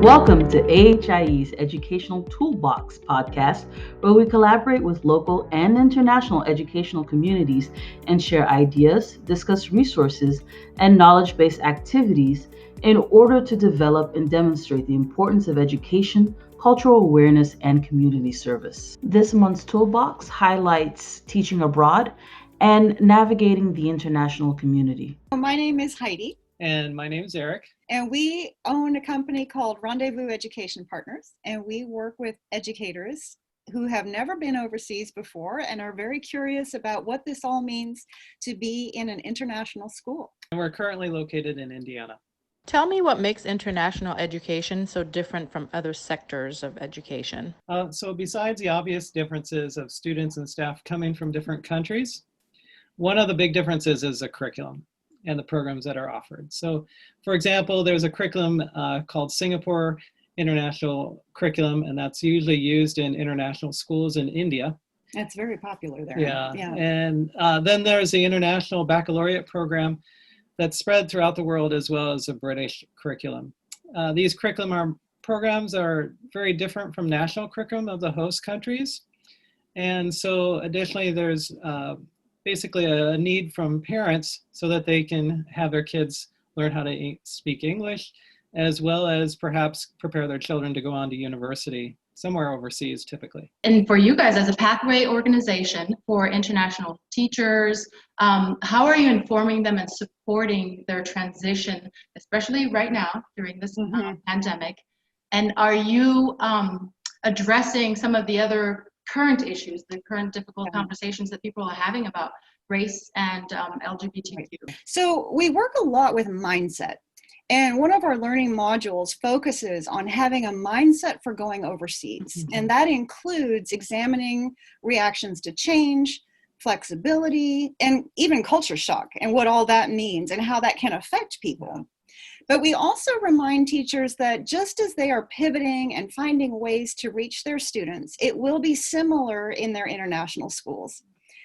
Welcome to AHIE's Educational Toolbox podcast, where we collaborate with local and international educational communities and share ideas, discuss resources, and knowledge-based activities in order to develop and demonstrate the importance of education, cultural awareness, and community service. This month's Toolbox highlights teaching abroad and navigating the international community. My name is Heidi. And my name is Eric. And we own a company called Rendezvous Education Partners. And we work with educators who have never been overseas before and are very curious about what this all means to be in an international school. And we're currently located in Indiana. Tell me what makes international education so different from other sectors of education. So besides the obvious differences of students and staff coming from different countries, one of the big differences is the curriculum and the programs that are offered. So for example, there's a curriculum called Singapore International Curriculum, and that's usually used in international schools in India. It's very popular there. Yeah. And then there's the International Baccalaureate program that's spread throughout the world, as well as a British curriculum. These programs are very different from national curriculum of the host countries. And so additionally, there's basically a need from parents so that they can have their kids learn how to speak English, as well as perhaps prepare their children to go on to university somewhere overseas typically. And for you guys as a pathway organization for international teachers, how are you informing them and supporting their transition, especially right now during this pandemic? And are you addressing some of the other current issues, the current difficult conversations that people are having about race and LGBTQ? So we work a lot with mindset. And one of our learning modules focuses on having a mindset for going overseas. And that includes examining reactions to change, flexibility, and even culture shock and what all that means and how that can affect people. But we also remind teachers that just as they are pivoting and finding ways to reach their students, it will be similar in their international schools.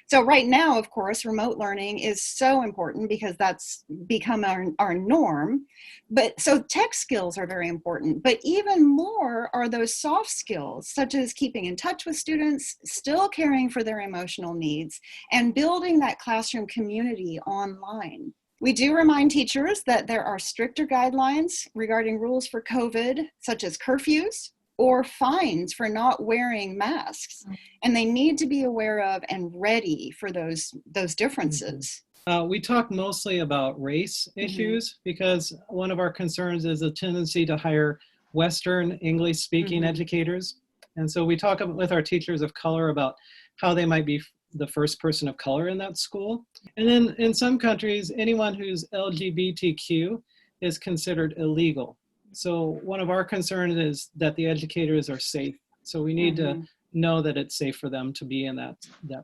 So right now, of course, remote learning is so important because that's become our norm. But so tech skills are very important, but even more are those soft skills, such as keeping in touch with students, still caring for their emotional needs, and building that classroom community online. We do remind teachers that there are stricter guidelines regarding rules for COVID, such as curfews or fines for not wearing masks. And they need to be aware of and ready for those differences. We talk mostly about race issues because one of our concerns is a tendency to hire Western English-speaking educators. And so we talk with our teachers of color about how they might be the first person of color in that school. And then in some countries, anyone who's LGBTQ is considered illegal. So one of our concerns is that the educators are safe. So we need to know that it's safe for them to be in that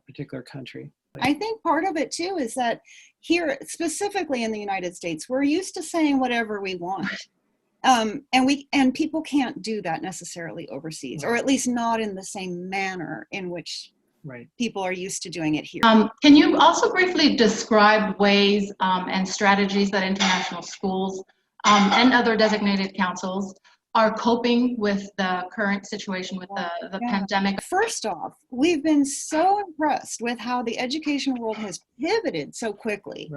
particular country. I think part of it too is that here, specifically in the United States, we're used to saying whatever we want. And people can't do that necessarily overseas, or at least not in the same manner in which people are used to doing it here. Can you also briefly describe ways and strategies that international schools and other designated councils are coping with the current situation with the pandemic? First off, we've been so impressed with how the education world has pivoted so quickly.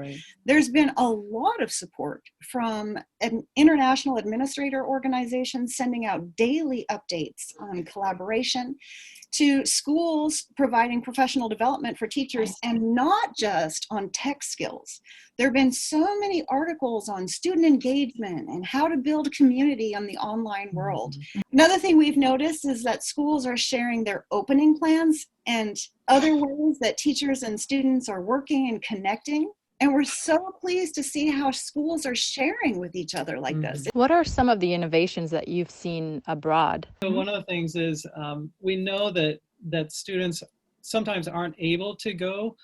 There's been a lot of support from an international administrator organizations sending out daily updates on collaboration, to schools providing professional development for teachers, and not just on tech skills. There have been so many articles on student engagement and how to build community on the online world. Another thing we've noticed is that schools are sharing their opening plans and other ways that teachers and students are working and connecting. And we're so pleased to see how schools are sharing with each other like this. What are some of the innovations that you've seen abroad? So one of the things is we know that students sometimes aren't able to go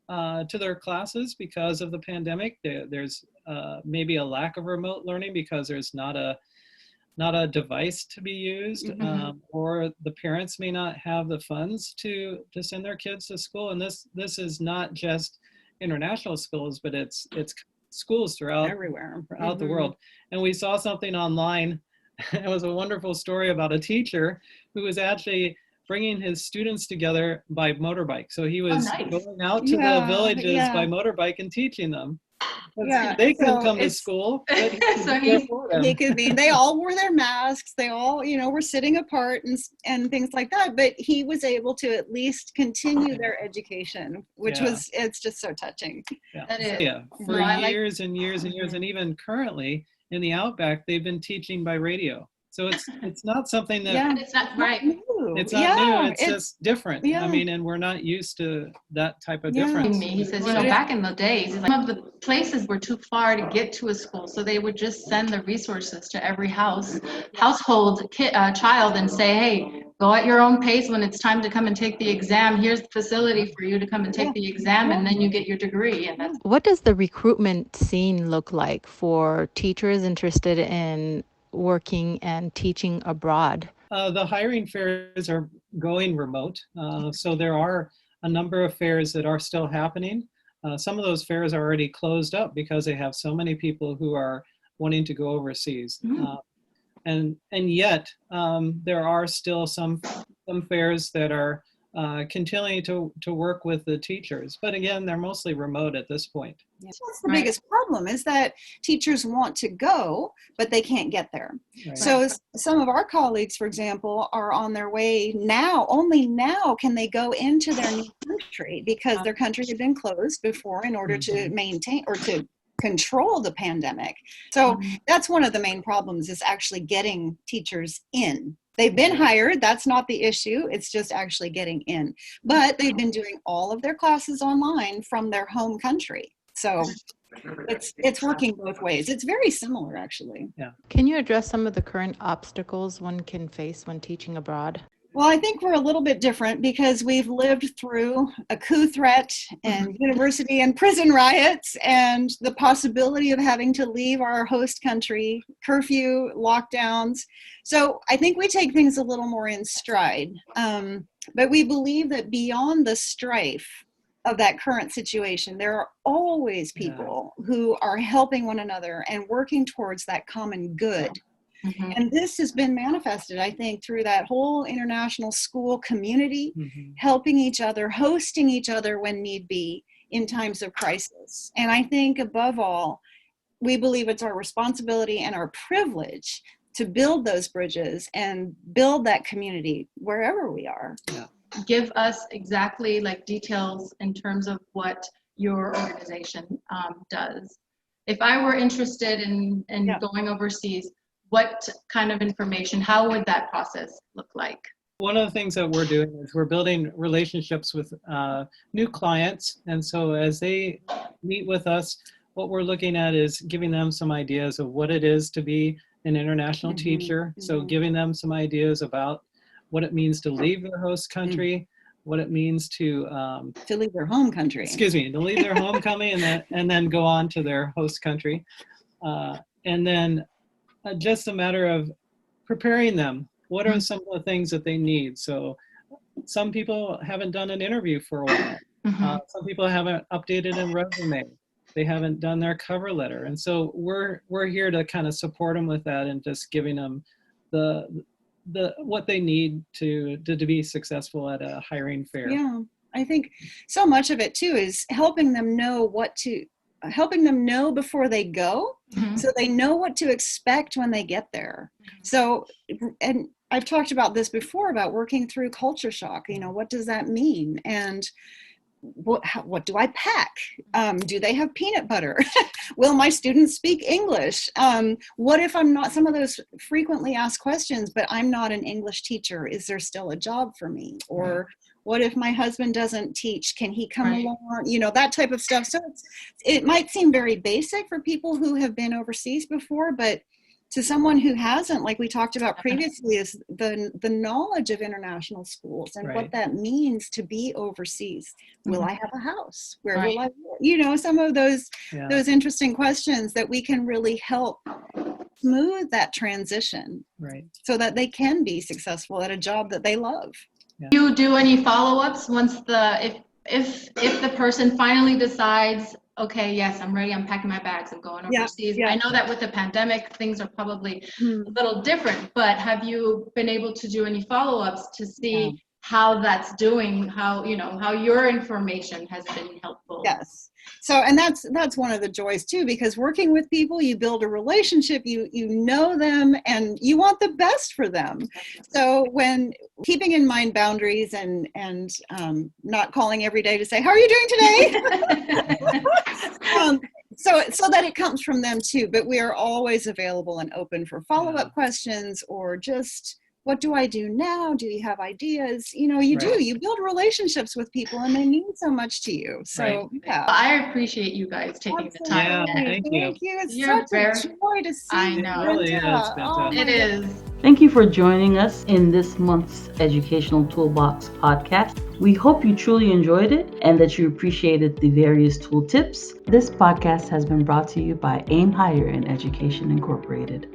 to their classes because of the pandemic. There's maybe a lack of remote learning because there's not a device to be used, or the parents may not have the funds to send their kids to school. And this is not just international schools, but it's schools throughout everywhere, throughout the world. And we saw something online it was a wonderful story about a teacher who was actually bringing his students together by motorbike. So he was nice. going out to the villages by motorbike and teaching them. Yeah, They couldn't so come to school, but So he could be. They all wore their masks. They all, were sitting apart and things like that. But he was able to at least continue their education, which it's just so touching. That is. Yeah, for years and years and years, and even currently in the Outback, they've been teaching by radio. So it's not something that it's not right. It's not new. It's just different. I mean, and we're not used to that type of difference. He says, back in the days, some of the places were too far to get to a school, so they would just send the resources to every household child and say, hey, go at your own pace. When it's time to come and take the exam, here's the facility for you to come and take the exam, and then you get your degree. And that's What does the recruitment scene look like for teachers interested in working and teaching abroad? The hiring fairs are going remote. So there are a number of fairs that are still happening. Some of those fairs are already closed up because they have so many people who are wanting to go overseas. And yet there are still some fairs that are continuing to work with the teachers. But again, they're mostly remote at this point. That's the biggest problem, is that teachers want to go, but they can't get there. Right. So some of our colleagues, for example, are on their way now. Only now can they go into their new country because their country had been closed before in order to maintain or to control the pandemic. So that's one of the main problems, is actually getting teachers in. They've been hired. That's not the issue. It's just actually getting in. But they've been doing all of their classes online from their home country. So it's working both ways. It's very similar, actually. Yeah. Can you address some of the current obstacles one can face when teaching abroad? Well, I think we're a little bit different because we've lived through a coup threat and university and prison riots and the possibility of having to leave our host country, curfew, lockdowns. So I think we take things a little more in stride. But we believe that beyond the strife of that current situation, there are always people who are helping one another and working towards that common good. And this has been manifested, I think, through that whole international school community, helping each other, hosting each other when need be in times of crisis. And I think above all, we believe it's our responsibility and our privilege to build those bridges and build that community wherever we are. Yeah. Give us exactly like details in terms of what your organization does. If I were interested in going overseas, what kind of information, how would that process look like? One of the things that we're doing is we're building relationships with new clients. And so as they meet with us, what we're looking at is giving them some ideas of what it is to be an international teacher. So giving them some ideas about what it means to leave their host country, what it means to leave their home country. To leave their home country and then go on to their host country. And then just a matter of preparing them. What are some of the things that they need? So some people haven't done an interview for a while. Some people haven't updated a resume. They haven't done their cover letter. And so we're here to kind of support them with that and just giving them the what they need to be successful at a hiring fair. Yeah, I think so much of it too is helping them know before they go, so they know what to expect when they get there. So, and I've talked about this before about working through culture shock. What does that mean? And what do I pack? Do they have peanut butter? Will my students speak English? What if I'm not, some of those frequently asked questions, but I'm not an English teacher, is there still a job for me? Or what if my husband doesn't teach? Can he come along? That type of stuff. So it might seem very basic for people who have been overseas before, but to someone who hasn't, like we talked about previously, is the knowledge of international schools and what that means to be overseas. Will I have a house? Where will I live? Some of those interesting questions that we can really help smooth that transition, so that they can be successful at a job that they love. Do you do any follow-ups once if the person finally decides okay, yes, I'm ready, I'm packing my bags, I'm going Yeah, overseas. yeah. I know that with the pandemic, things are probably Mm. a little different, but have you been able to do any follow-ups to see Yeah. how that's doing, how, you know, how your information has been helpful? Yes. So, and that's one of the joys too, because working with people, you build a relationship, you know them, and you want the best for them. So when keeping in mind boundaries and not calling every day to say, how are you doing today? So that it comes from them too, but we are always available and open for follow-up questions, or just, what do I do now? Do you have ideas? You know, you Right. do. You build relationships with people, and they mean so much to you. So, Right. yeah. I appreciate you guys taking the time. Yeah, Absolutely. thank you. It's You're such very- a joy to see I you, know. It really is, Binta. Binta. Oh, my It goodness. is. Thank you for joining us in this month's Educational Toolbox podcast. We hope you truly enjoyed it and that you appreciated the various tool tips. This podcast has been brought to you by Aim Higher in Education Incorporated.